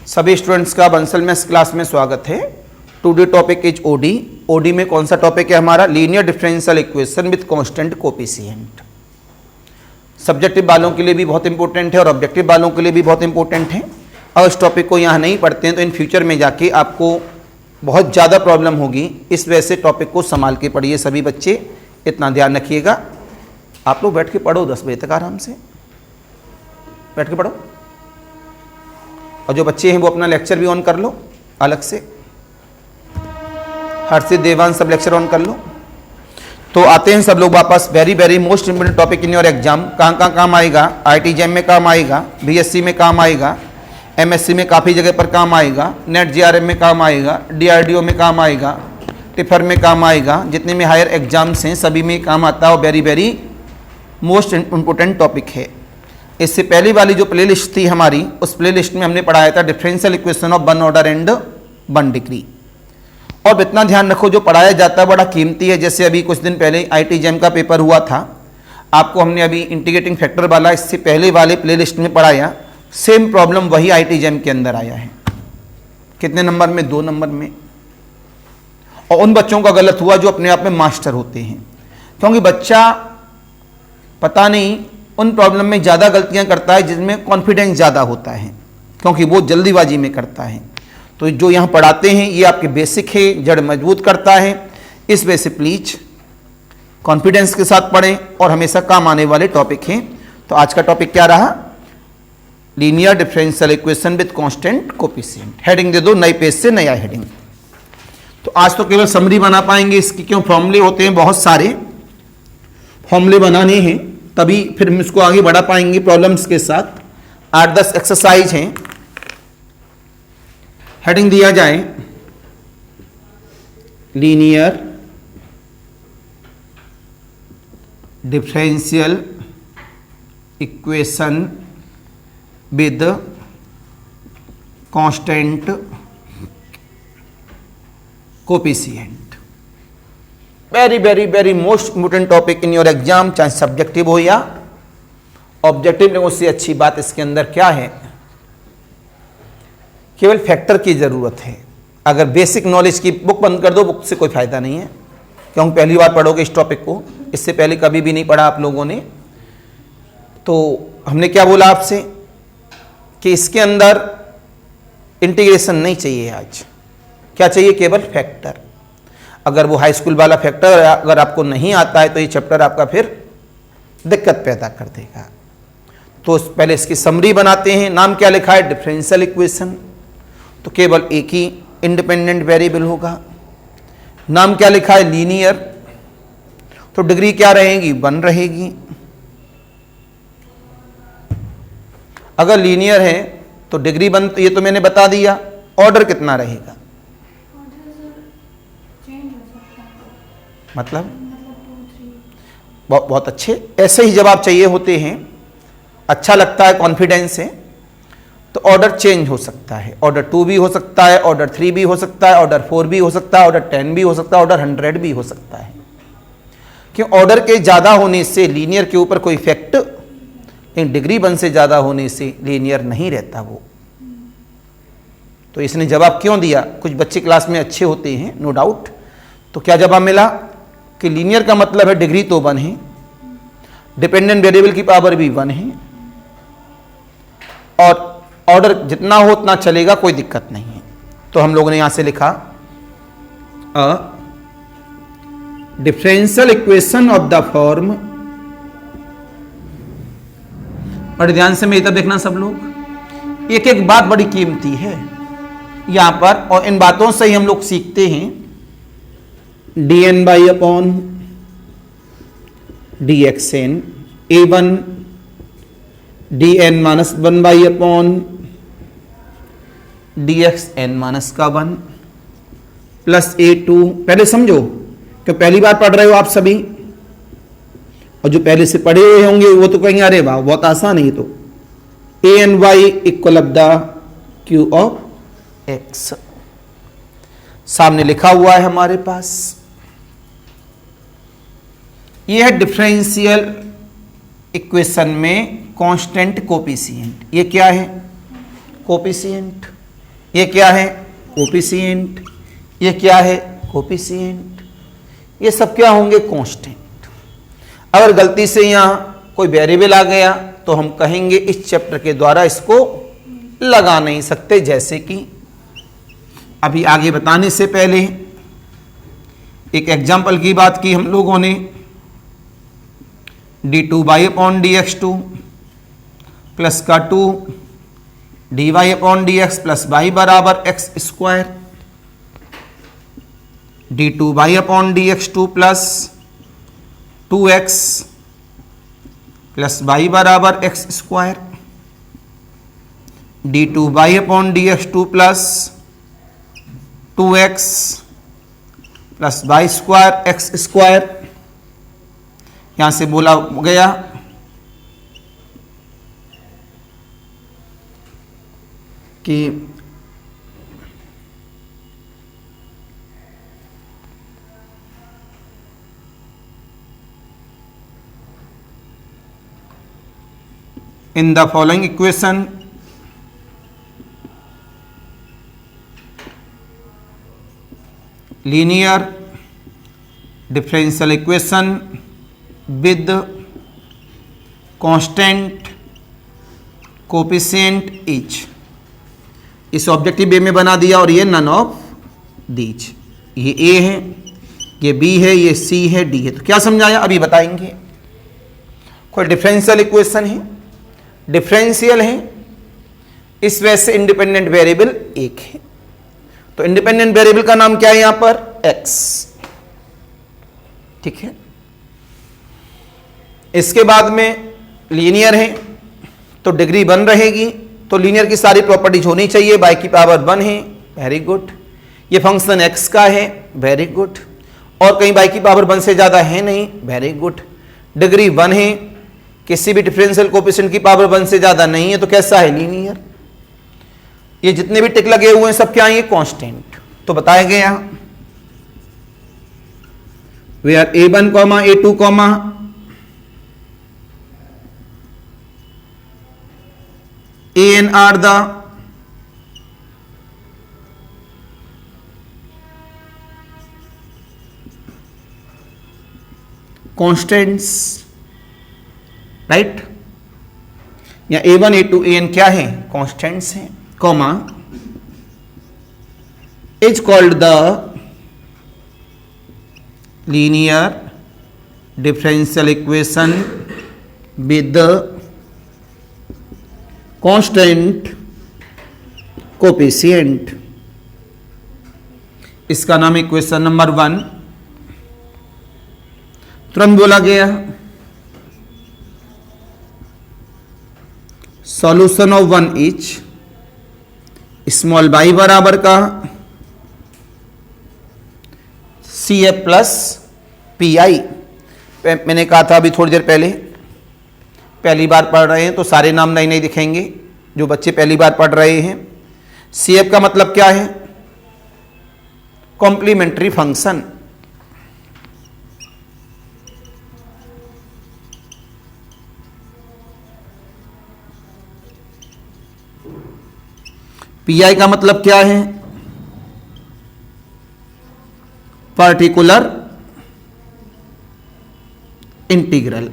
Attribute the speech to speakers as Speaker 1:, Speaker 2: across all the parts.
Speaker 1: सभी स्टूडेंट्स का Bansal maths class में स्वागत है। Today topic is OD. OD में कौन सा टॉपिक है हमारा? Linear differential equation with constant coefficient. Subjective वालों के लिए भी बहुत इंपॉर्टेंट है और ऑब्जेक्टिव वालों के लिए भी बहुत इंपॉर्टेंट है। अगर इस टॉपिक को यहाँ नहीं पढ़ते हैं तो इन फ्यूचर में जाके आपको बहुत ज़्यादा प्रॉब्लम होगी। इस वजह से टॉपिक को संभाल के पढ़िए सभी बच्चे, इतना ध्यान रखिएगा। आप लोग बैठ के पढ़ो 10 बजे तक आराम से बैठ के पढ़ो, और जो बच्चे हैं वो अपना लेक्चर भी ऑन कर लो अलग से। हर्षित, देवांश सब लेक्चर ऑन कर लो। तो आते हैं सब लोग वापस। Very very most important topic in your exam. कहाँ कहाँ काम आएगा? IIT JEM में काम आएगा, BSc में काम आएगा, MSc में काफ़ी जगह पर काम आएगा, नेट JRF में काम आएगा, DRDO में काम आएगा, टिफर में काम आएगा। जितने में हायर एग्जाम्स हैं सभी में काम आता है और very very most important topic है। इससे पहली वाली जो प्लेलिस्ट थी हमारी, उस प्लेलिस्ट में हमने पढ़ाया था differential equation of 1 order and 1 degree. और इतना ध्यान रखो, जो पढ़ाया जाता है बड़ा कीमती है। जैसे अभी कुछ दिन पहले IIT JEM का पेपर हुआ था, आपको हमने अभी इंटीग्रेटिंग फैक्टर वाला इससे पहले वाले प्लेलिस्ट में पढ़ाया। सेम प्रॉब्लम वही IIT JEM के अंदर आया है। कितने नंबर में? 2 नंबर में। और उन बच्चों का गलत हुआ जो अपने आप में मास्टर होते हैं, क्योंकि बच्चा पता नहीं उन प्रॉब्लम में ज़्यादा गलतियां करता है जिसमें कॉन्फिडेंस ज़्यादा होता है, क्योंकि वो जल्दीबाजी में करता है। तो जो यहाँ पढ़ाते हैं ये आपके बेसिक है, जड़ मजबूत करता है। इस वजह से प्लीज कॉन्फिडेंस के साथ पढ़ें और हमेशा काम आने वाले टॉपिक हैं। तो आज का टॉपिक क्या रहा? Linear differential equation with constant coefficient. Heading दे दो नई पेज से, नया हेडिंग। तो आज तो केवल समरी बना पाएंगे इसकी, क्यों फॉर्मूले होते हैं बहुत सारे, फॉर्मूले बनाने हैं तभी फिर हम इसको आगे बढ़ा पाएंगे प्रॉब्लम्स के साथ। 8-10 एक्सरसाइज हैं। हेडिंग दिया जाए linear differential equation with constant coefficient. Very very very most important topic in your exam, चाहे सब्जेक्टिव हो या ऑब्जेक्टिव। उससे अच्छी बात इसके अंदर क्या है? केवल फैक्टर की जरूरत है। अगर बेसिक नॉलेज की बुक बंद कर दो, बुक से कोई फायदा नहीं है, क्योंकि पहली बार पढ़ोगे इस टॉपिक को। इससे पहले कभी भी नहीं पढ़ा आप लोगों ने। तो हमने क्या बोला आपसे कि इसके अंदर इंटीग्रेशन नहीं चाहिए। आज क्या चाहिए? केवल फैक्टर। अगर वो हाई स्कूल वाला फैक्टर अगर आपको नहीं आता है तो ये चैप्टर आपका फिर दिक्कत पैदा कर देगा। तो पहले इसकी समरी बनाते हैं। नाम क्या लिखा है? Differential equation. तो केवल एक ही इंडिपेंडेंट वेरिएबल होगा। नाम क्या लिखा है? लीनियर। तो डिग्री क्या रहेगी? 1 रहेगी। अगर लीनियर है तो डिग्री 1, ये तो मैंने बता दिया। ऑर्डर कितना रहेगा? मतलब बहुत अच्छे। ऐसे ही जवाब चाहिए होते हैं, अच्छा लगता है, कॉन्फिडेंस है। तो ऑर्डर चेंज हो सकता है। ऑर्डर 2 भी हो सकता है, ऑर्डर 3 भी हो सकता है, ऑर्डर 4 भी हो सकता है, ऑर्डर 10 भी हो सकता है, ऑर्डर 100 भी हो सकता है। क्यों? ऑर्डर के ज़्यादा होने से लीनियर के ऊपर कोई इफेक्ट, लेकिन डिग्री 1 से ज़्यादा होने से लीनियर नहीं रहता वो। तो इसने जवाब क्यों दिया? कुछ बच्चे क्लास में अच्छे होते हैं, नो डाउट। तो क्या जवाब मिला कि लीनियर का मतलब है डिग्री तो 1 है, डिपेंडेंट वेरिएबल की पावर भी 1 है, और ऑर्डर जितना हो उतना चलेगा, कोई दिक्कत नहीं है। तो हम लोगों ने यहां से लिखा differential equation of the form. बड़े ध्यान से मेरी तरफ देखना सब लोग। एक एक बात बड़ी कीमती है यहां पर, और इन बातों से ही हम लोग सीखते हैं। dn/upon dxn a1 dn-1/upon dxn-1 plus a2। पहले समझो कि पहली बार पढ़ रहे हो आप सभी, और जो पहले से पढ़े हुए होंगे वो तो कहेंगे अरे वाह बहुत आसान है ये तो। a/y equal of the q of x सामने लिखा हुआ है हमारे पास। ये है डिफरेंशियल इक्वेशन में कांस्टेंट कोफिशिएंट। ये क्या है? कोफिशिएंट। ये क्या है? कोफिशिएंट। ये क्या है? कोफिशिएंट। ये सब क्या होंगे? कांस्टेंट। अगर गलती से यहां कोई वेरिएबल आ गया तो हम कहेंगे इस चैप्टर के द्वारा इसको लगा नहीं सकते। जैसे कि अभी आगे बताने से पहले एक एग्जाम्पल की बात की हम लोगों ने, d2y/dx2 प्लस का 2 dy/dx प्लस y बराबर x square, d2y/dx2 plus 2x plus y बराबर x square, d2y/dx2 plus 2x plus y square x square. यहां से बोला गया कि in the following equation linear differential equation with constant coefficient each, इस objective way में बना दिया और ये नन ऑफ दीज, ये ए है, ये बी है, ये सी है, डी है। तो क्या समझाया अभी बताएंगे। कोई डिफरेंशियल इक्वेशन है, डिफरेंशियल है, इस वजह से इंडिपेंडेंट वेरिएबल एक है। तो इंडिपेंडेंट वेरिएबल का नाम क्या है यहां पर? x। ठीक है। इसके बाद में लीनियर है तो डिग्री 1 रहेगी, तो लीनियर की सारी प्रॉपर्टीज होनी चाहिए। y की पावर 1 है, वेरी गुड। ये फंक्शन x का है, वेरी गुड। और कहीं y की पावर 1 से ज्यादा है नहीं, वेरी गुड। डिग्री 1 है, किसी भी डिफरेंशियल कोएफिशिएंट की पावर 1 से ज्यादा नहीं है, तो कैसा है? लीनियर। ये जितने भी टिक लगे हुए हैं सब क्या है? कांस्टेंट। तो बताया गया where a1, a2, an are the constants, right? या a1, a2, an क्या है? कांस्टेंट्स हैं, comma is called the linear differential equation with the constant coefficient। इसका नाम इक्वेशन नंबर 1। तुरंत बोला गया solution of 1 etch small y बराबर का CF प्लस PI। मैंने कहा था अभी थोड़ी देर पहले, पहली बार पढ़ रहे हैं तो सारे नाम नहीं नहीं दिखेंगे। जो बच्चे पहली बार पढ़ रहे हैं, CF का मतलब क्या है? Complementary function. PI का मतलब क्या है? Particular integral.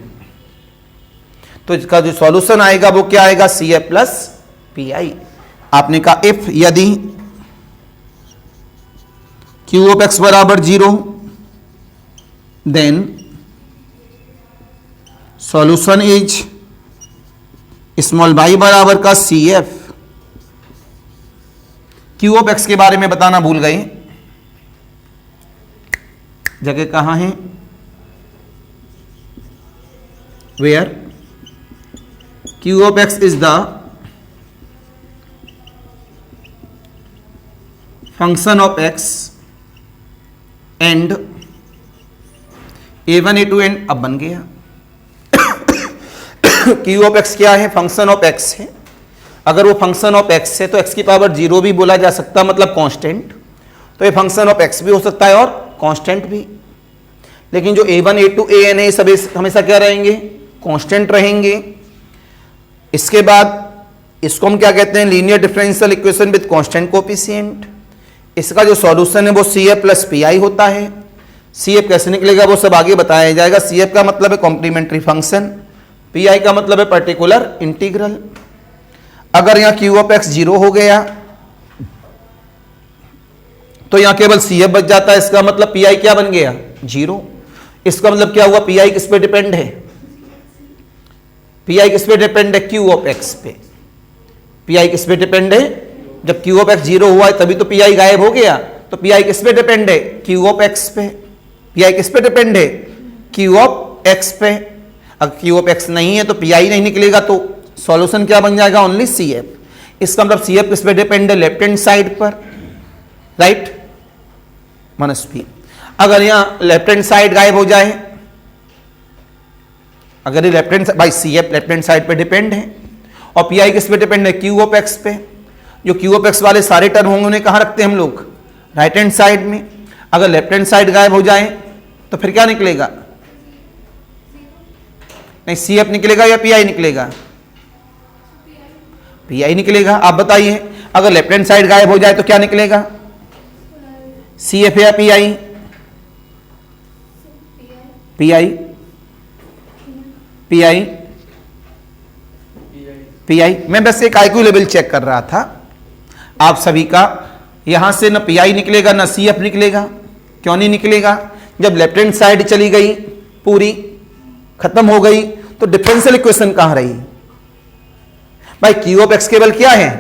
Speaker 1: तो इसका जो सॉल्यूशन आएगा वो क्या आएगा? CF plus PI। आपने कहा इफ यदि Q ऑफ x बराबर 0, then solution is small y बराबर का CF। Q ऑफ x के बारे में बताना भूल गए, जगह कहां है? Where Q of x is the function of x and a1, a2 and अब बन गया Q ऑफ x क्या है? फंक्शन ऑफ x है। अगर वो फंक्शन ऑफ x है तो x की पावर 0 भी बोला जा सकता, मतलब कांस्टेंट। तो ये फंक्शन ऑफ x भी हो सकता है और कांस्टेंट भी। लेकिन जो a1, a2, an है सब हमेशा क्या रहेंगे? कांस्टेंट रहेंगे। इसके बाद इसको हम क्या कहते हैं, linear differential equation with constant coefficient. इसका जो सॉल्यूशन है वो CF प्लस PI होता है। CF कैसे निकलेगा वो सब आगे बताया जाएगा। CF का मतलब है कॉम्प्लीमेंट्री फंक्शन, PI का मतलब है पर्टिकुलर इंटीग्रल। अगर यहाँ Q ऑफ X 0 हो गया तो यहाँ केवल CF बच जाता है, इसका मतलब PI क्या बन गया, 0। इसका मतलब क्या हुआ, PI किस पे डिपेंड है, PI किस पे डिपेंड है, Q ऑफ X पे। PI किस पे डिपेंड है, जब Q ऑफ X 0 हुआ है तभी तो PI गायब हो गया, तो PI किस पे डिपेंड है, Q ऑफ X पे। PI किस पे डिपेंड है, Q ऑफ X पे। अगर Q ऑफ X नहीं है तो PI नहीं निकलेगा, तो सॉल्यूशन क्या बन जाएगा, ओनली CF। इसका मतलब CF किस पे डिपेंड है, लेफ्ट हैंड साइड पर, राइट, माइनस P। अगर यहां लेफ्ट हैंड साइड गायब हो जाए, अगर ये लेफ्ट हैंड, भाई CF लेफ्ट हैंड साइड पे डिपेंड है और PI किस पे डिपेंड है, Q ऑफ X पे। जो Q ऑफ X वाले सारे टर्म होंगे उन्हें कहां रखते हैं हम लोग, राइट हैंड साइड में। अगर लेफ्ट हैंड साइड गायब हो जाए तो फिर क्या निकलेगा, नहीं CF निकलेगा या PI निकलेगा, PI निकलेगा। आप बताइए, अगर लेफ्ट हैंड साइड गायब हो जाए तो क्या निकलेगा, CF या PI, PI, PI, PI। मैं बस एक IQ लेवल चेक कर रहा था आप सभी का। यहां से ना PI निकलेगा ना CF निकलेगा। क्यों नहीं निकलेगा, जब लेफ्ट हैंड साइड चली गई, पूरी खत्म हो गई, तो डिफरेंशियल इक्वेशन कहां रही भाई। Q ऑफ X केवल क्या है,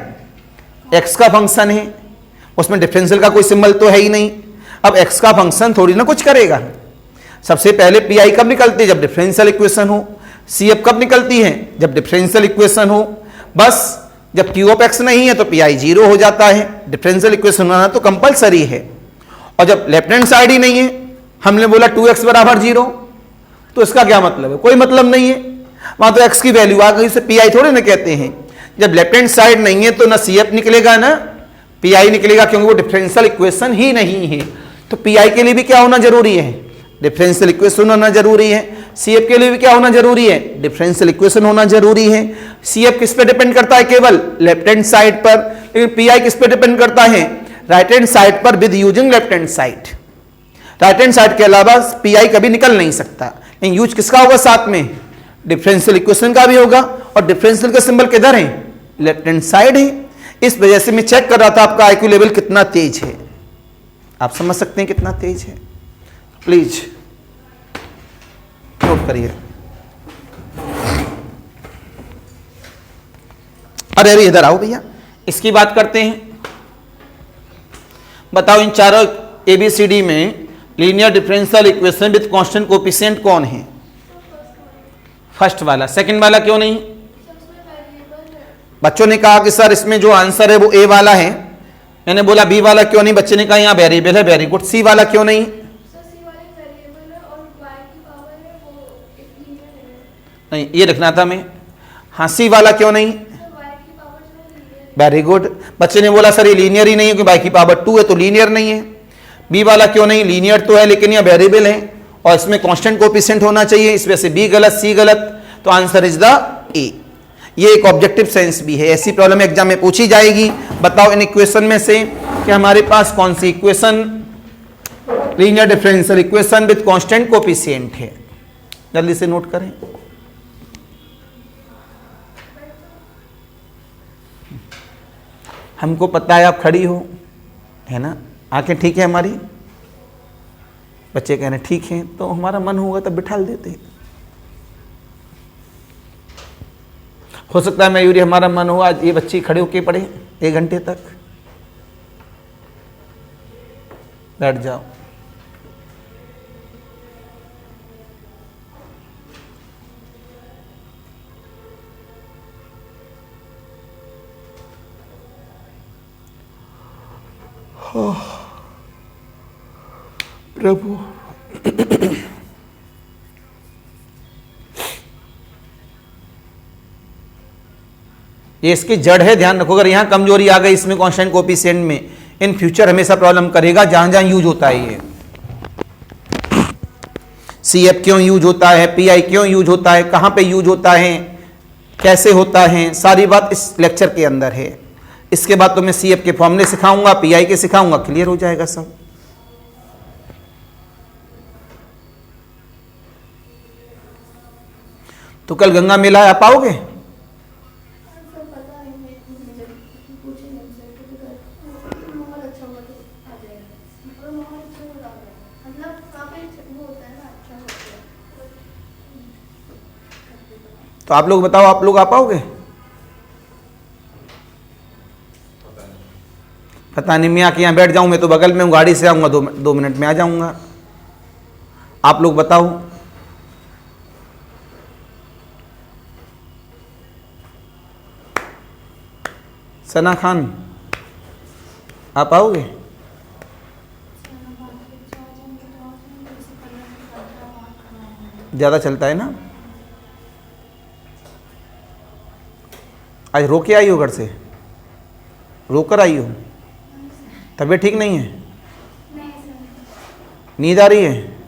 Speaker 1: X का फंक्शन है, उसमें डिफरेंशियल का कोई सिंबल तो है ही नहीं। अब X का फंक्शन थोड़ी ना कुछ करेगा। सबसे पहले PI कब निकलती है, जब डिफरेंशियल इक्वेशन हो। CF कब निकलती है, जब डिफरेंशियल इक्वेशन हो। बस जब Q ऑफ X नहीं है तो PI 0 हो जाता है। डिफरेंशियल इक्वेशन होना तो कंपलसरी है। और जब लेफ्ट हैंड साइड ही नहीं है, हमने बोला 2x बराबर 0, तो इसका क्या मतलब है, कोई मतलब नहीं है। वहां तो x की वैल्यू आ गई, उसे PI थोड़े ना कहते हैं। जब लेफ्ट हैंड साइड नहीं है तो ना CF निकलेगा ना PI निकलेगा, क्योंकि वो डिफरेंशियल इक्वेशन ही नहीं है। तो PI के लिए भी क्या होना जरूरी है, डिफरेंशियल इक्वेशन होना जरूरी है। CF के लिए भी क्या होना जरूरी है, डिफरेंशियल इक्वेशन होना जरूरी है। CF किस पे डिपेंड करता है, केवल लेफ्ट हैंड साइड पर। लेकिन PI किस पे डिपेंड करता है, राइट हैंड साइड पर with using left hand side. Right hand side के अलावा PI कभी निकल नहीं सकता। लेकिन यूज किसका होगा साथ में, डिफरेंशियल इक्वेशन का भी होगा। और डिफरेंशियल का सिंबल किधर है, लेफ्ट हैंड साइड है। इस वजह से मैं चेक कर रहा था आपका IQ लेवल कितना तेज है। आप समझ सकते हैं कितना तेज है, प्लीज नोट करिए। अरे अरे इधर आओ भैया, इसकी बात करते हैं। बताओ इन चारों ABCD में linear differential equation with constant coefficient कौन है, फर्स्ट वाला। सेकंड वाला क्यों नहीं, बच्चों ने कहा कि सर इसमें जो आंसर है वो A वाला है। मैंने बोला B वाला क्यों नहीं, बच्चे ने कहा यहाँ वेरिएबल है, वेरी गुड। C वाला क्यों नहीं, नहीं ये लिखना था मैं। हाँ C वाला क्यों नहीं, वेरी गुड। बच्चे ने बोला सर ये लीनियर ही नहीं है क्योंकि y की पावर 2 है, तो लीनियर नहीं है। B वाला क्यों नहीं, लीनियर तो है लेकिन यह वेरिएबल है और इसमें कांस्टेंट कोएफिशिएंट होना चाहिए, इस वजह से B गलत, C गलत, तो आंसर इज द A। ये एक ऑब्जेक्टिव सेंस भी है, ऐसी प्रॉब्लम एग्जाम में पूछी जाएगी। बताओ इन इक्वेशन में से कि हमारे पास कौन सी equation linear differential equation with constant coefficient है, जल्दी से नोट करें। हमको पता है आप खड़ी हो, है ना, आंखें ठीक है हमारी। बच्चे कह रहे हैं ठीक है, तो हमारा मन होगा तब बिठा देते। हो सकता है मयूरी हमारा मन हो आज ये बच्चे खड़े होके पढ़े 1 घंटे तक। बैठ जाओ। प्रभु ये इसकी जड़ है, ध्यान रखो। अगर यहां कमजोरी आ गई इसमें कांस्टेंट कोएफिशिएंट में, इन फ्यूचर हमेशा प्रॉब्लम करेगा जहां जहां यूज होता है। ये CF क्यों यूज होता है, PI क्यों यूज होता है, कहां पे यूज होता है, कैसे होता है, सारी बात इस लेक्चर के अंदर है। इसके बाद तो मैं CF के फॉर्मूले सिखाऊंगा, PI के सिखाऊंगा, क्लियर हो जाएगा सब। तो कल गंगा मेला आ पाओगे? तो आप लोग बताओ, आप लोग आ पाओगे? पता नहीं, मैं आके यहाँ बैठ जाऊँ, मैं तो बगल में हूँ, गाड़ी से आऊँगा, 2 मिनट में आ जाऊँगा। आप लोग बताओ। सना खान आप आओगे? ज़्यादा चलता है ना। आज रो के आई हो घर से? रोकर आई हो? तबीयत ठीक नहीं है? नींद आ रही है?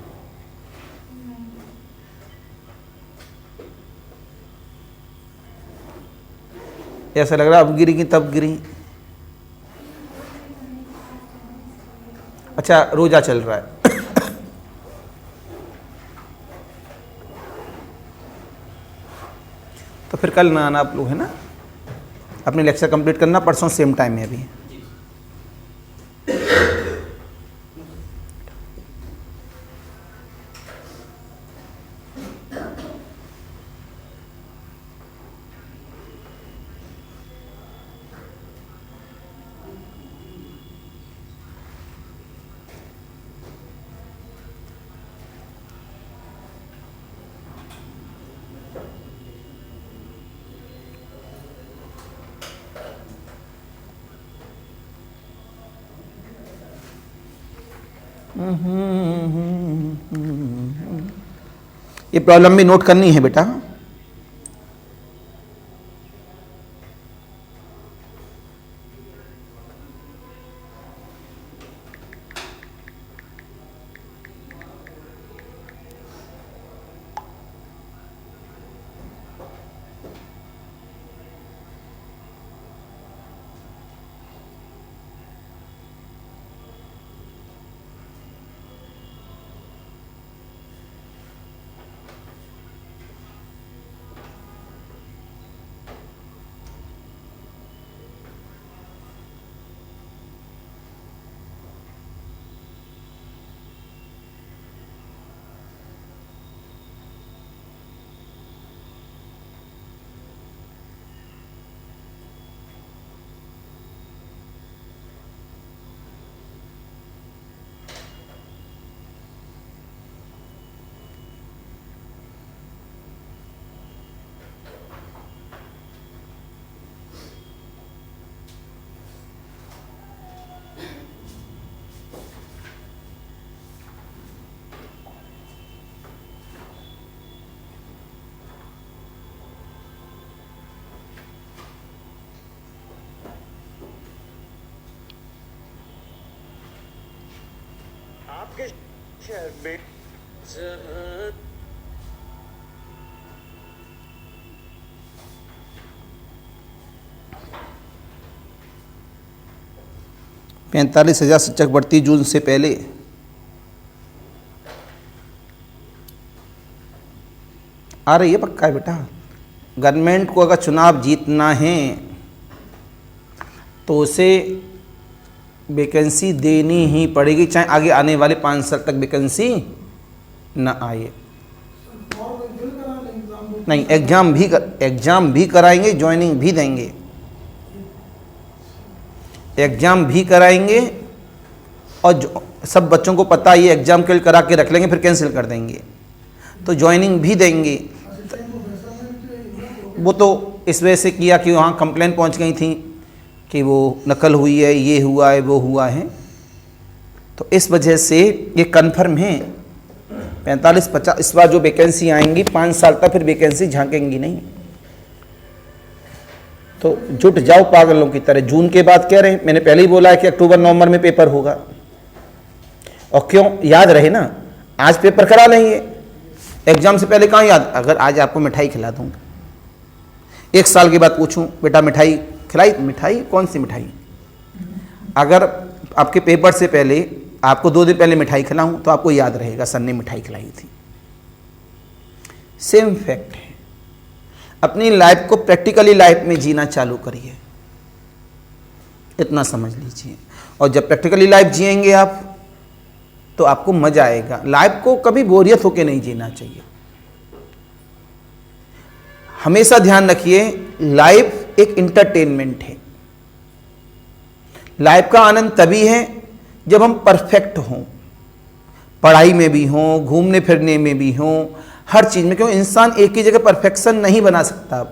Speaker 1: ऐसा लग रहा अब गिरी कि तब गिरी। अच्छा, रोजा चल रहा है। तो फिर कल ना आना आप लोग, है ना। अपने लेक्चर कंप्लीट करना, परसों सेम टाइम में अभी। ये प्रॉब्लम भी नोट करनी है बेटा।
Speaker 2: आपके शहर में
Speaker 1: 45,000 शिक्षक भर्ती जून से पहले। आ रही है, पक्का है बेटा। गवर्नमेंट को अगर चुनाव जीतना है तो उसे वैकेंसी देनी ही पड़ेगी, चाहे आगे आने वाले 5 साल तक वैकेंसी न आए। नहीं, एग्ज़ाम भी कराएंगे, ज्वाइनिंग भी देंगे। एग्ज़ाम भी कराएंगे और सब बच्चों को पता है ये एग्ज़ाम के लिए करा के रख लेंगे, फिर कैंसिल कर देंगे। तो ज्वाइनिंग भी देंगे। वो तो इस वजह से किया कि वहाँ कंप्लेन पहुँच गई थी कि वो नकल हुई है, ये हुआ है, वो हुआ है। तो इस वजह से ये कन्फर्म है 45-50 इस बार जो वैकेंसी आएंगी 5 साल तक फिर वैकेंसी झांकेंगी नहीं। तो जुट जाओ पागलों की तरह। जून के बाद कह रहे हैं, मैंने पहले ही बोला है कि अक्टूबर नवंबर में पेपर होगा। और क्यों याद रहे ना, आज पेपर करा लेंगे, एग्जाम से पहले कहाँ याद। अगर आज आपको मिठाई खिला दूंगा, 1 साल के बाद पूछूं बेटा मिठाई खिलाई, मिठाई कौन सी मिठाई? अगर आपके पेपर से पहले आपको 2 दिन पहले मिठाई खिलाऊं तो आपको याद रहेगा सर ने मिठाई खिलाई थी। सेम फैक्ट है, अपनी लाइफ को प्रैक्टिकली लाइफ में जीना चालू करिए, इतना समझ लीजिए। और जब प्रैक्टिकली लाइफ जिएंगे आप तो आपको मजा आएगा। लाइफ को कभी बोरियत होकर नहीं जीना चाहिए। हमेशा ध्यान रखिए, लाइफ एक इंटरटेनमेंट है। लाइफ का आनंद तभी है जब हम परफेक्ट हों, पढ़ाई में भी हों, घूमने फिरने में भी हों, हर चीज में। क्यों इंसान एक ही जगह परफेक्शन नहीं बना सकता।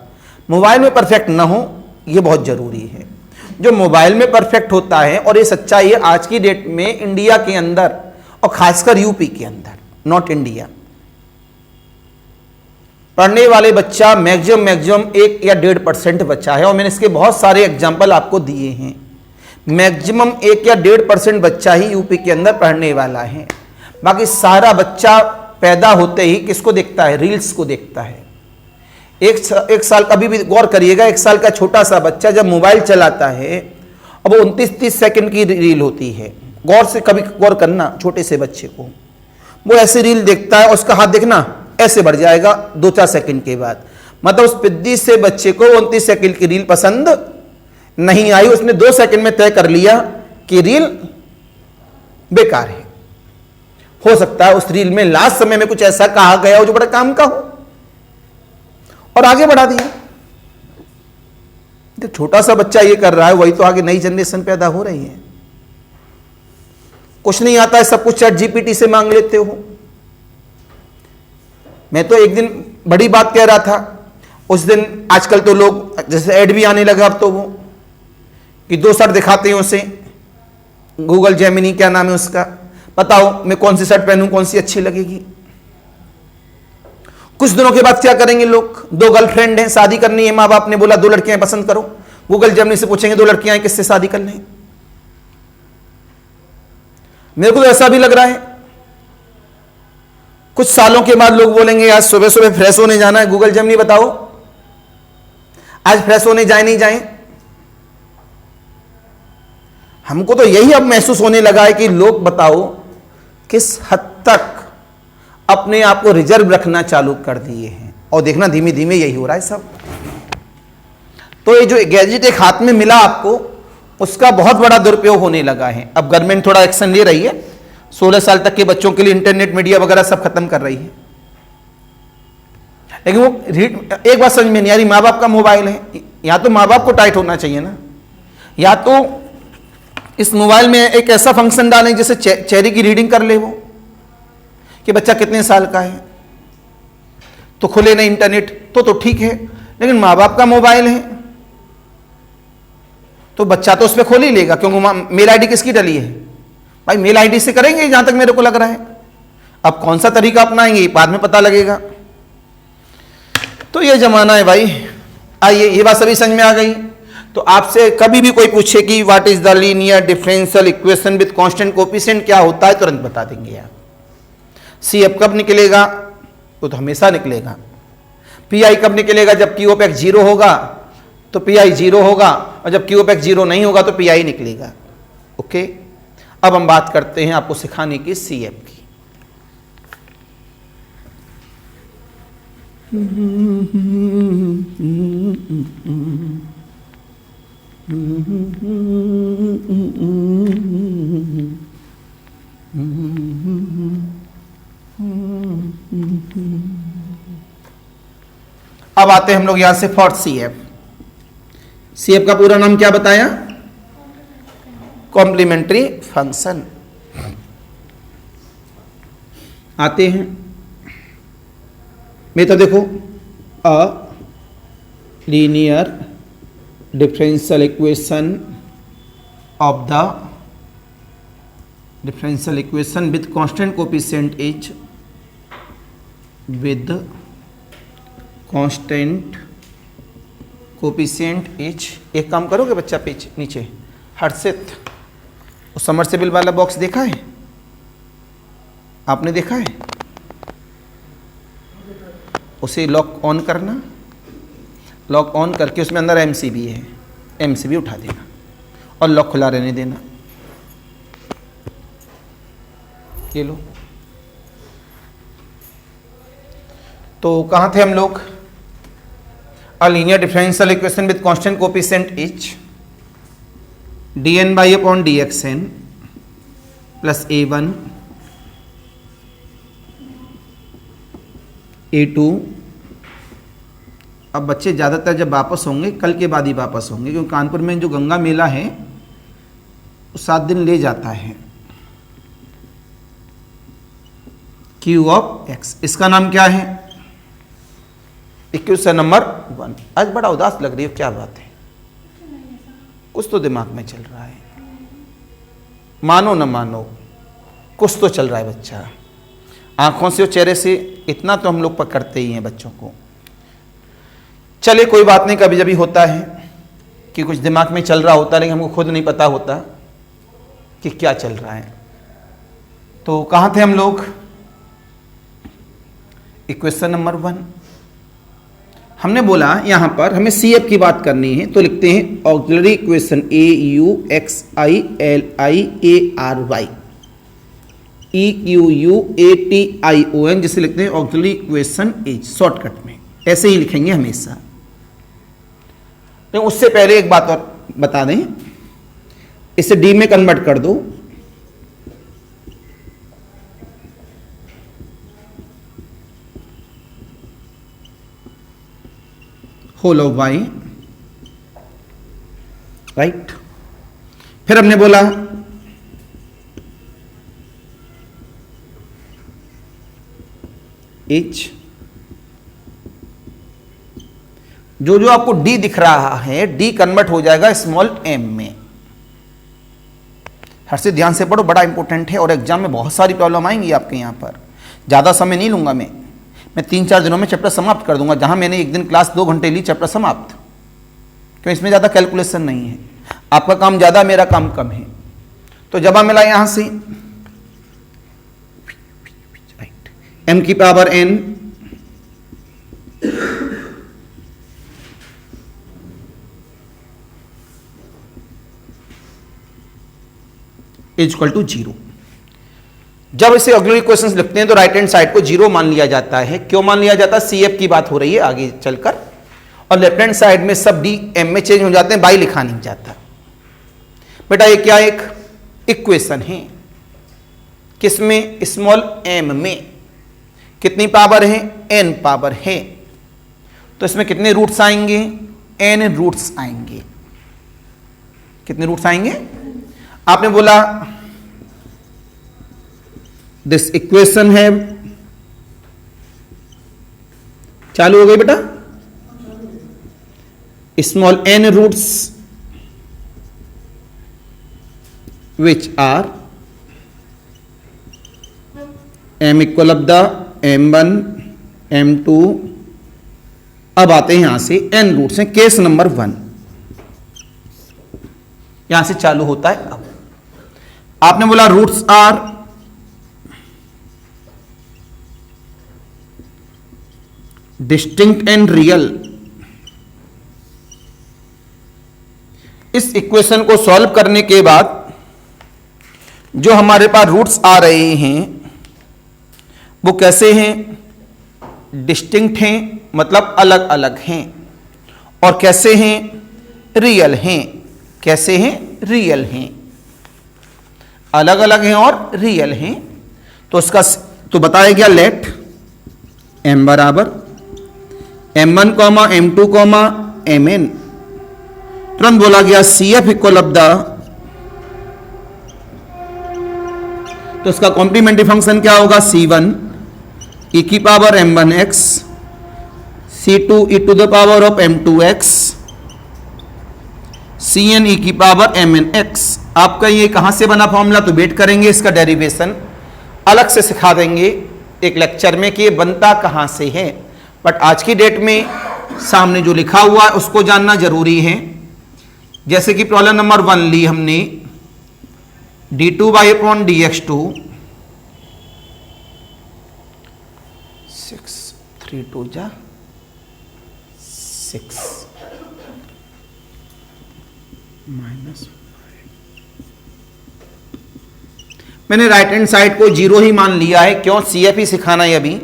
Speaker 1: मोबाइल में परफेक्ट ना हो यह बहुत जरूरी है। जो मोबाइल में परफेक्ट होता है, और ये सच्चाई है आज की डेट में इंडिया के अंदर और खासकर यूपी के अंदर, नॉट इंडिया, पढ़ने वाले बच्चा मैक्सिमम 1 या 1.5% बच्चा है। और मैंने इसके बहुत सारे एग्जाम्पल आपको दिए हैं। मैक्सिमम 1 या 1.5% बच्चा ही यूपी के अंदर पढ़ने वाला है। बाकी सारा बच्चा पैदा होते ही किसको देखता है? रील्स को देखता है। एक साल, कभी भी गौर करिएगा, 1 साल का छोटा सा बच्चा जब मोबाइल चलाता है, अब वो 29-30 सेकंड की रील होती है। गौर से कभी गौर करना, छोटे से बच्चे को वो ऐसी रील देखता है, उसका हाथ देखना ऐसे बढ़ जाएगा 2-4 सेकंड के बाद। मतलब उस पिद्दी से बच्चे को 29 सेकंड की रील पसंद नहीं आई, उसने 2 सेकंड में तय कर लिया कि रील बेकार है। हो सकता है उस रील में लास्ट समय में कुछ ऐसा कहा गया हो जो बड़ा काम का हो और आगे बढ़ा दिया। जो छोटा सा बच्चा ये कर रहा है, वही तो आगे नई जनरेशन पैदा हो रही है। कुछ नहीं आता है, सब कुछ चैट जीपीटी से मांग लेते हो। मैं तो एक दिन बड़ी बात कह रहा था, उस दिन आजकल तो लोग जैसे ऐड भी आने लगा, अब तो वो कि 2 शर्ट दिखाते हैं उसे, गूगल जेमिनी क्या नाम है उसका, बताओ मैं कौन सी शर्ट पहनूं, कौन सी अच्छी लगेगी। कुछ दिनों के बाद क्या करेंगे लोग? 2 गर्लफ्रेंड हैं, शादी करनी है, माँ बाप ने बोला 2 लड़कियां पसंद करो, गूगल जेमिनी से पूछेंगे 2 लड़कियां हैं, किससे शादी करनी है। मेरे को तो ऐसा भी लग रहा है कुछ सालों के बाद लोग बोलेंगे आज सुबह सुबह फ्रेश होने जाना है, गूगल जेमिनी बताओ आज फ्रेश होने जाए नहीं जाए। हमको तो यही अब महसूस होने लगा है कि लोग बताओ किस हद तक अपने आप को रिजर्व रखना चालू कर दिए हैं। और देखना धीमे धीमे यही हो रहा है सब। तो ये जो गैजेट एक हाथ में मिला आपको, उसका बहुत बड़ा दुरुपयोग होने लगा है। अब गवर्नमेंट थोड़ा एक्शन ले रही है, 16 साल तक के बच्चों के लिए इंटरनेट मीडिया वगैरह सब खत्म कर रही है। लेकिन वो एक बात समझ में नहीं आ रही, माँ बाप का मोबाइल है, या तो माँ बाप को टाइट होना चाहिए ना, या तो इस मोबाइल में एक ऐसा फंक्शन डालें जिससे चेहरे की रीडिंग कर ले वो कि बच्चा कितने साल का है, तो खुले ना इंटरनेट तो ठीक है। लेकिन माँ बाप का मोबाइल है तो बच्चा तो उस पर खोल ही लेगा, क्योंकि मेल आईडी किसकी डली है भाई, मेल आईडी से करेंगे जहां तक मेरे को लग रहा है। अब कौन सा तरीका अपनाएंगे बाद में पता लगेगा। तो ये जमाना है भाई। आइए, ये बात सभी समझ में आ गई। तो आपसे कभी भी कोई पूछे कि what is the linear differential equation with constant coefficient क्या होता है, तुरंत बता देंगे आप। CF कब निकलेगा? वो तो हमेशा निकलेगा। PI कब निकलेगा? जब Q ऑफ X 0 होगा तो PI 0 होगा, और जब Q ऑफ X 0 नहीं होगा तो PI निकलेगा। ओके, अब हम बात करते हैं आपको सिखाने की CF की। अब आते हैं हम लोग यहां से फॉर CF। CF का पूरा नाम क्या बताया? Complementary function. आते हैं मैं तो देखो, a linear differential equation of the differential equation with constant coefficient is with constant coefficient is. एक काम करोगे बच्चा, पेज नीचे हर्षित, उस समरसेबल वाला बॉक्स देखा है आपने? देखा है? उसे लॉक ऑन करना, लॉक ऑन करके उसमें अंदर MCB है, MCB उठा देना और लॉक खुला रहने देना। ये लो। तो कहाँ थे हम लोग? अ linear differential equation with constant coefficient is dn/dxn plus a1 a2। अब बच्चे ज़्यादातर जब वापस होंगे कल के बाद ही वापस होंगे, क्योंकि कानपुर में जो गंगा मेला है वो 7 दिन ले जाता है। Q ऑफ x, इसका नाम क्या है? Equation number 1। आज बड़ा उदास लग रही है, क्या बात है? कुछ तो दिमाग में चल रहा है, मानो न मानो कुछ तो चल रहा है बच्चा। आंखों से और चेहरे से इतना तो हम लोग पकड़ते ही हैं बच्चों को। चले कोई बात नहीं, कभी कभी होता है कि कुछ दिमाग में चल रहा होता है लेकिन हमको खुद नहीं पता होता कि क्या चल रहा है। तो कहाँ थे हम लोग? Equation number 1। हमने बोला यहां पर हमें CF की बात करनी है, तो लिखते हैं ऑक्सिलरी इक्वेशन AUXILIARY EQUATION, जिसे लिखते हैं ऑक्सिलरी इक्वेशन इज, शॉर्टकट में ऐसे ही लिखेंगे हमेशा। तो उससे पहले एक बात और बता दें, इसे D में कन्वर्ट कर दो। Whole of y, right. फिर हमने बोला h, जो आपको d दिख रहा है d कन्वर्ट हो जाएगा स्मॉल m में। हर से ध्यान से पढ़ो, बड़ा इंपॉर्टेंट है और एग्जाम में बहुत सारी प्रॉब्लम आएंगी आपके यहां पर। ज्यादा समय नहीं लूंगा मैं 3-4 दिनों में चैप्टर समाप्त कर दूंगा। जहां मैंने एक दिन क्लास 2 घंटे ली, चैप्टर समाप्त, क्यों? इसमें ज़्यादा कैलकुलेशन नहीं है। आपका काम ज़्यादा, मेरा काम कम है। तो जब मिला यहां से m की power n is equal to 0। जब इसे ऑक्सिलरी इक्वेशंस लिखते हैं तो राइट हैंड साइड को 0 मान लिया जाता है। क्यों मान लिया जाता है? CF की बात हो रही है आगे चलकर, और लेफ्ट हैंड साइड में सब D M में चेंज हो जाते हैं, बाई लिखा नहीं जाता। बेटा ये क्या एक इक्वेशन है, किसमें? स्मॉल m में। कितनी पावर है? n पावर है। तो इसमें कितने रूट्स आएंगे? n रूट्स आएंगे। कितने रूट्स आएंगे? आपने बोला दिस इक्वेशन है, चालू हो गई बेटा, small n roots which are m equal of the m1 m2। अब आते हैं यहां से n रूट्स हैं, केस नंबर 1 यहां से चालू होता है। अब आपने बोला roots are distinct and real. इस इक्वेशन को सॉल्व करने के बाद जो हमारे पास रूट्स आ रहे हैं वो कैसे हैं? डिस्टिंक्ट हैं, मतलब अलग अलग हैं। और कैसे हैं? रियल हैं। कैसे हैं? रियल हैं। अलग अलग हैं और रियल हैं। तो उसका तो बताया गया, लेट m बराबर m1, m2, mn। तुरंत बोला गया CF इक्वल ऑफ द, तो उसका कॉम्प्लीमेंट्री फंक्शन क्या होगा? C1 e की power m1x, C2 e to the power of m2x, Cn e की पावर mnx। आपका ये कहां से बना फॉर्मूला? तो वेट करेंगे, इसका डेरिवेशन अलग से सिखा देंगे एक लेक्चर में कि ये बनता कहां से है। बट आज की डेट में सामने जो लिखा हुआ है उसको जानना जरूरी है। जैसे कि प्रॉब्लम नंबर 1 ली हमने, d2/dx2 6 3 2 जा 6 माइनस, मैंने राइट हैंड साइड को जीरो ही मान लिया है, क्यों? CF ही सिखाना है अभी।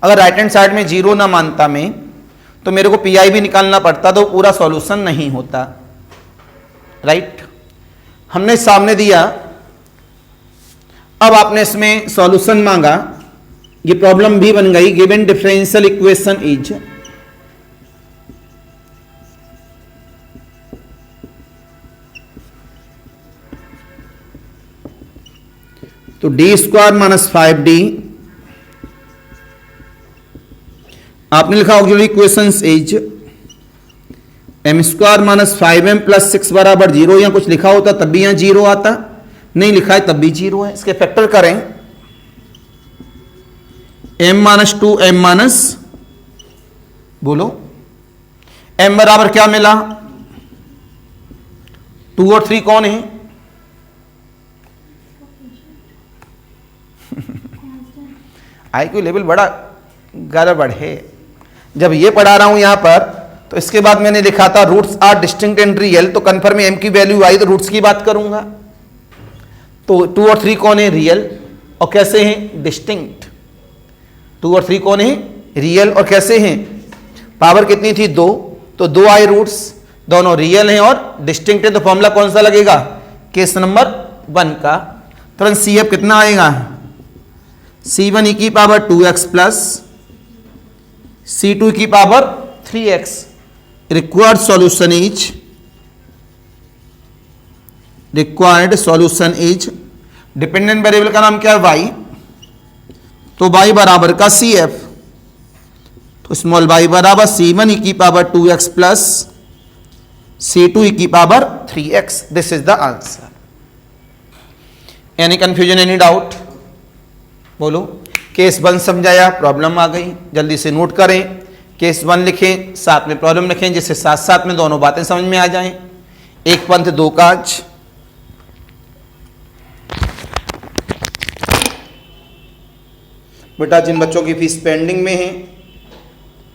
Speaker 1: अगर राइट हैंड साइड में जीरो ना मानता मैं तो मेरे को PI भी निकालना पड़ता, तो पूरा सॉल्यूशन नहीं होता, राइट। हमने सामने दिया, अब आपने इसमें सॉल्यूशन मांगा, ये प्रॉब्लम भी बन गई। गिवन डिफरेंशियल इक्वेशन इज, तो d² माइनस 5d, आपने लिखा auxiliary equations is m² minus 5m plus 6 बराबर 0, या कुछ लिखा होता तब भी यहां 0 आता, नहीं लिखा है तब भी 0 है। इसके फैक्टर करें, m माइनस 2 m माइनस, बोलो m बराबर क्या मिला? 2 और 3 कौन है? IQ लेवल बड़ा गड़बड़ है। जब ये पढ़ा रहा हूं यहां पर, तो इसके बाद मैंने लिखा था roots are distinct and real, तो कन्फर्म में m की वैल्यू आई तो रूट्स की बात करूंगा। तो 2 और 3 कौन है? रियल, और कैसे हैं? डिस्टिंक्ट। 2 और 3 कौन है? रियल, और कैसे हैं? पावर कितनी थी? 2, तो 2 आए रूट्स, दोनों रियल हैं और डिस्टिंक्ट है, तो फॉर्मूला कौन सा लगेगा? केस नंबर 1 का। तुरंत CF कितना आएगा? C1 e की पावर 2x प्लस C2 की power 3x। Required solution is, dependent variable का नाम क्या है? y, तो y बराबर का CF, तो स्मॉल y बराबर C1 e की power 2x plus C2 e की power 3x। This is the answer. Any confusion, any doubt? बोलो। केस 1 समझाया, प्रॉब्लम आ गई, जल्दी से नोट करें। केस 1 लिखें, साथ में प्रॉब्लम लिखें, जिससे साथ साथ में दोनों बातें समझ में आ जाएं। एक पंथ दो काज। बेटा जिन बच्चों की फीस पेंडिंग में है,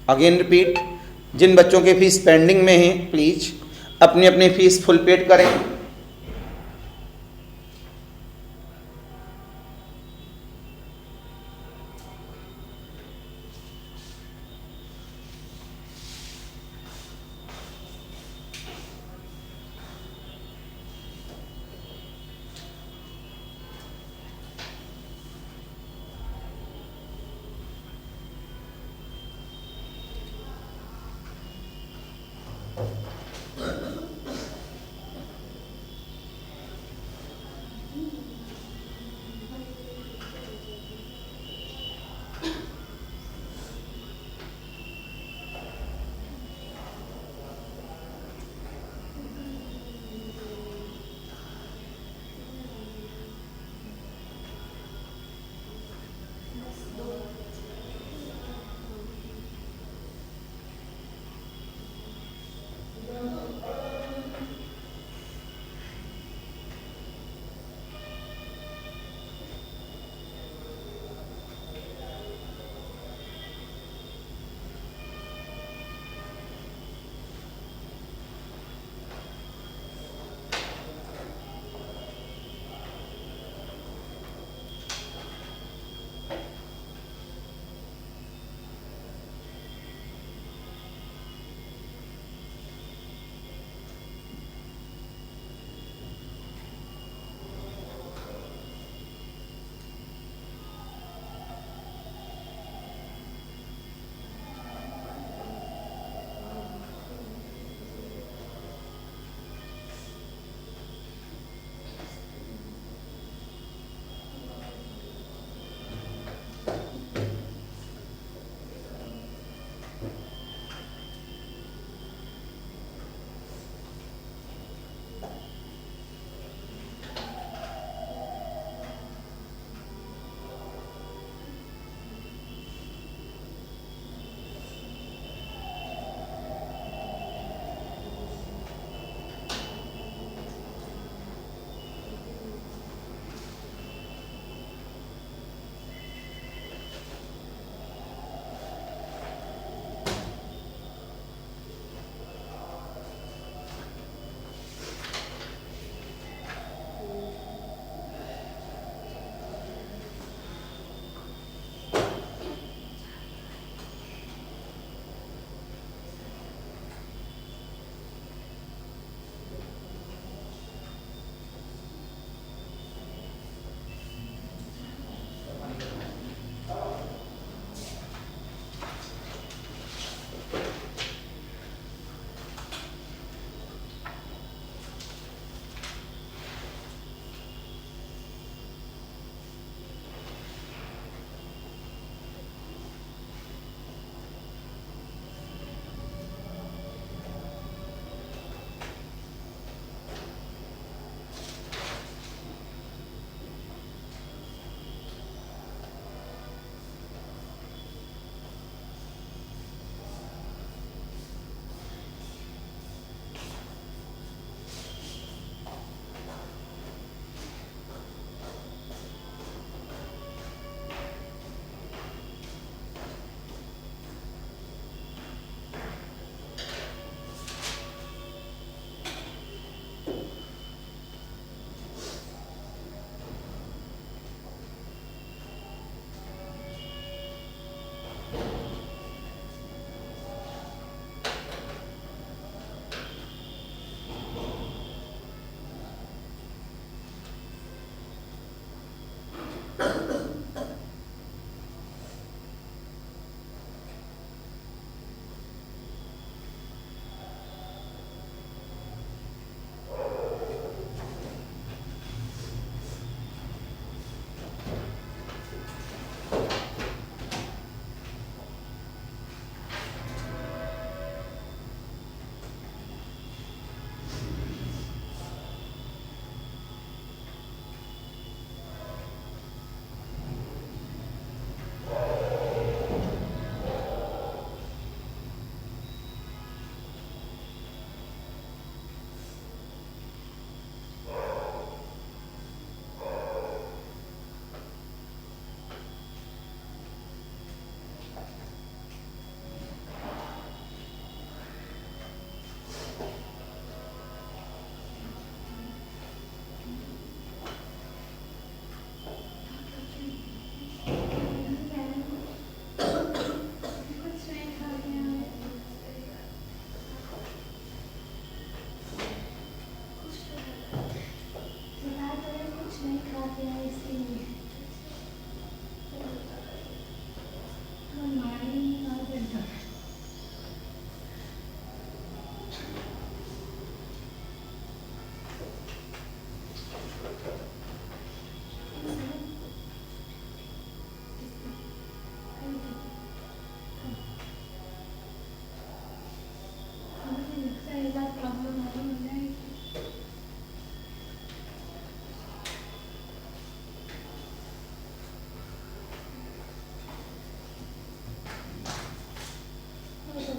Speaker 1: अगेन रिपीट, जिन बच्चों की फीस पेंडिंग में है प्लीज अपनी अपनी फीस फुल पेड करें।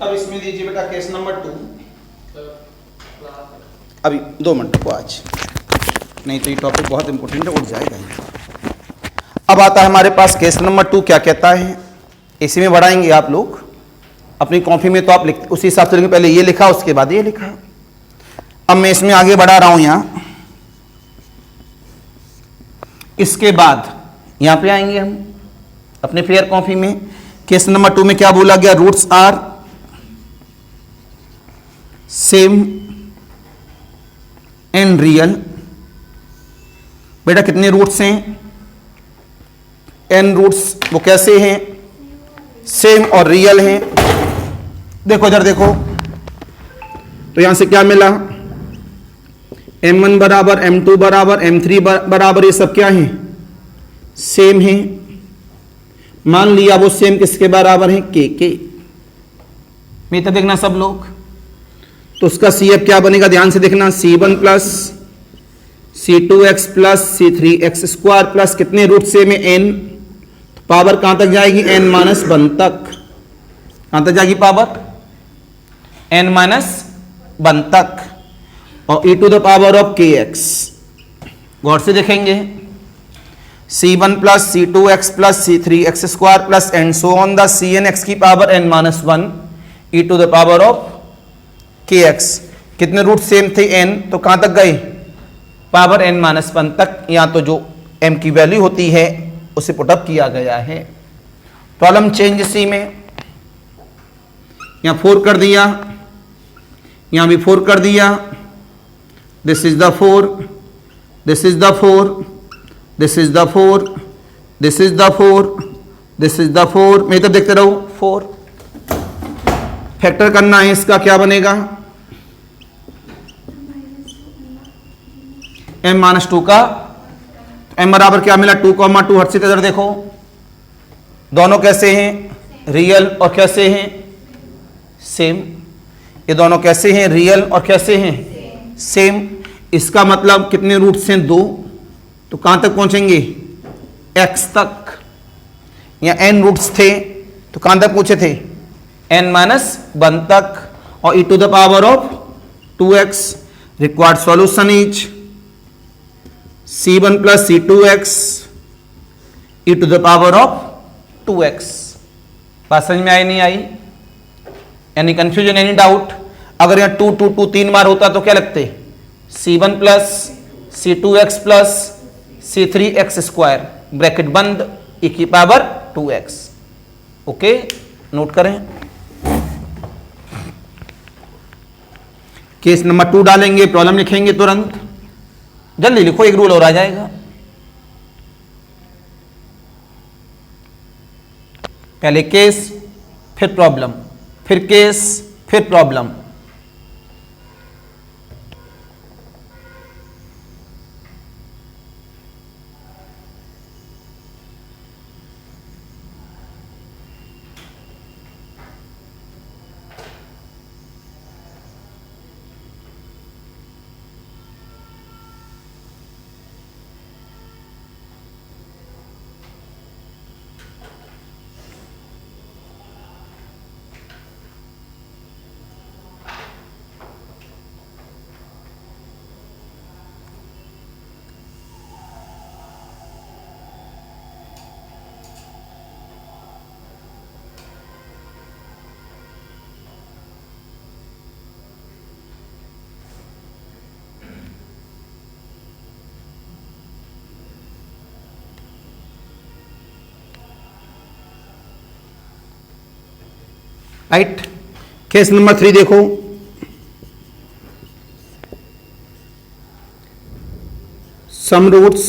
Speaker 1: अब इसमें दीजिए बेटा केस नंबर 2। अभी 2 मिनट को आज, नहीं तो ये टॉपिक बहुत इंपॉर्टेंट है, उठ जाएगा ये। अब आता है हमारे पास केस नंबर 2 क्या कहता है, इसी में बढ़ाएंगे आप लोग अपनी कॉपी में, तो आप लिख उसी हिसाब से लिखेंगे, पहले ये लिखा उसके बाद ये लिखा। अब मैं इसमें आगे बढ़ा रहा हूं यहां, इसके बाद यहां पे आएंगे हम अपने फेयर कॉपी में। केस नंबर 2 में क्या बोला गया, roots are same and real. बेटा कितने रूट्स हैं, एन रूट्स, वो कैसे हैं, सेम और रियल हैं। देखो इधर देखो, तो यहां से क्या मिला, m1 बराबर m2 बराबर m3 बराबर, ये सब क्या है, सेम है। मान लिया वो सेम किसके बराबर है, के। मैं तो देखना सब लोग, तो उसका CF क्या बनेगा, ध्यान से देखना, C1 plus C2x plus C3x square plus कितने रूट सेम है, n, तो पावर कहां तक जाएगी, n-1 तक। कहां तक जाएगी पावर, n-1 तक, और e to the power of kx। गौर से देखेंगे, C1 plus C2x plus C3x square plus and so on the Cnx की power n-1 e to the power of kx। कितने रूट सेम थे, n, तो कहां तक गए, पावर n-1 तक। यहां तो जो m की वैल्यू होती है उसे पुटअप किया गया है। प्रॉब्लम चेंज सी में, यहां 4 कर दिया, यहां भी 4 कर दिया, this is the 4, this is the 4, this is the 4, this is the 4, this is the 4, मैं तो देखते रहो 4। फैक्टर करना है इसका, क्या बनेगा, m-2 का, m बराबर क्या मिला, 2,2। हट से इधर देखो, दोनों कैसे हैं, रियल और कैसे हैं, सेम। ये दोनों कैसे हैं, रियल और कैसे हैं, सेम। इसका मतलब कितने रूट्स हैं, 2, तो कहां तक पहुंचेंगे, x तक। या n रूट्स थे तो कहां तक पहुंचे थे, n-1 तक, और e to the power of 2x। Required solution is C1 plus C2x e to the power of 2x। बात समझ में आई नहीं आई, एनी कंफ्यूजन, एनी डाउट। अगर यहां 2 2 2 3 बार होता तो क्या लगते, C1 plus C2x plus C3x square, bracket बंद, e की पावर 2x। ओके, नोट करें। केस नंबर 2 डालेंगे, प्रॉब्लम लिखेंगे तुरंत, जल्दी लिखो, एक रूल और आ जाएगा। पहले केस, फिर प्रॉब्लम, फिर केस, फिर प्रॉब्लम। राइट, केस नंबर 3 देखो, some roots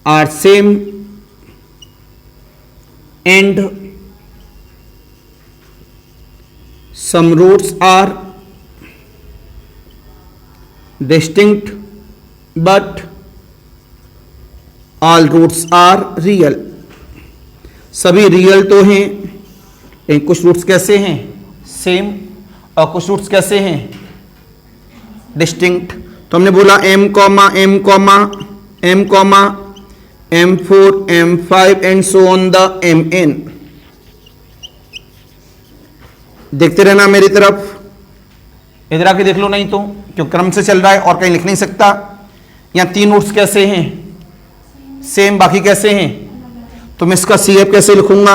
Speaker 1: are same and some roots are distinct but all roots are real. सभी रियल तो हैं, लेकिन कुछ रूट्स कैसे हैं, सेम, और कुछ रूट्स कैसे हैं, डिस्टिंक्ट। तो हमने बोला m comma m comma m comma m4 m5 and so on the mn। देखते रहना मेरी तरफ, इधर आके देख लो, नहीं तो क्यों क्रम से चल रहा है और कहीं लिख नहीं सकता। यहां 3 रूट्स कैसे हैं, सेम, बाकी कैसे हैं, तो मैं इसका CF कैसे लिखूंगा,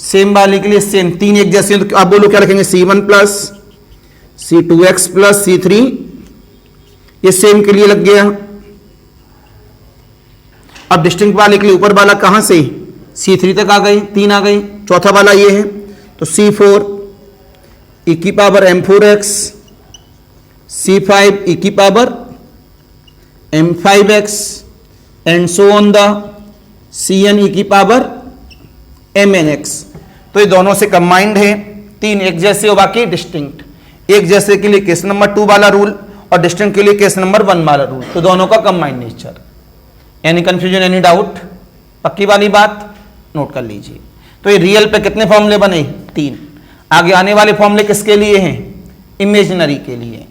Speaker 1: सेम वाले के लिए सेम, 3 एक जैसे हैं, तो आप बोलो क्या लिखेंगे, C1 plus C2x plus C3, ये सेम के लिए लग गया। अब डिस्टिंक्ट वाले के लिए ऊपर वाला कहां से, C3 तक आ गई, 3 आ गई, चौथा वाला ये है, तो C4 e की पावर m4x, C5 e की power m5x and so on the Cn e की पावर mnx। तो ये दोनों से कंबाइंड है, 3 एक जैसे और बाकी डिस्टिंक्ट। एक जैसे के लिए केस नंबर 2 वाला रूल और डिस्टिंक्ट के लिए केस नंबर 1 वाला रूल, तो दोनों का combined nature. Any confusion, any doubt, पक्की वाली बात नोट कर लीजिए। तो ये रियल पे कितने फॉर्मूले बने, 3। आगे आने वाले फॉर्मूले किसके लिए हैं, इमेजिनरी के लिए।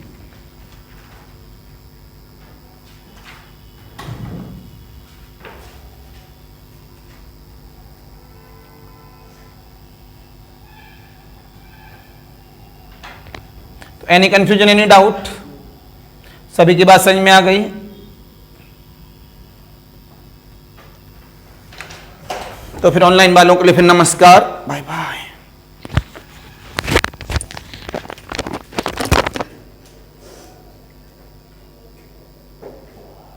Speaker 1: तो एनी कंफ्यूजन, एनी डाउट, सभी की बात समझ में आ गई। तो फिर ऑनलाइन वालों के लिए फिर नमस्कार, बाय बाय।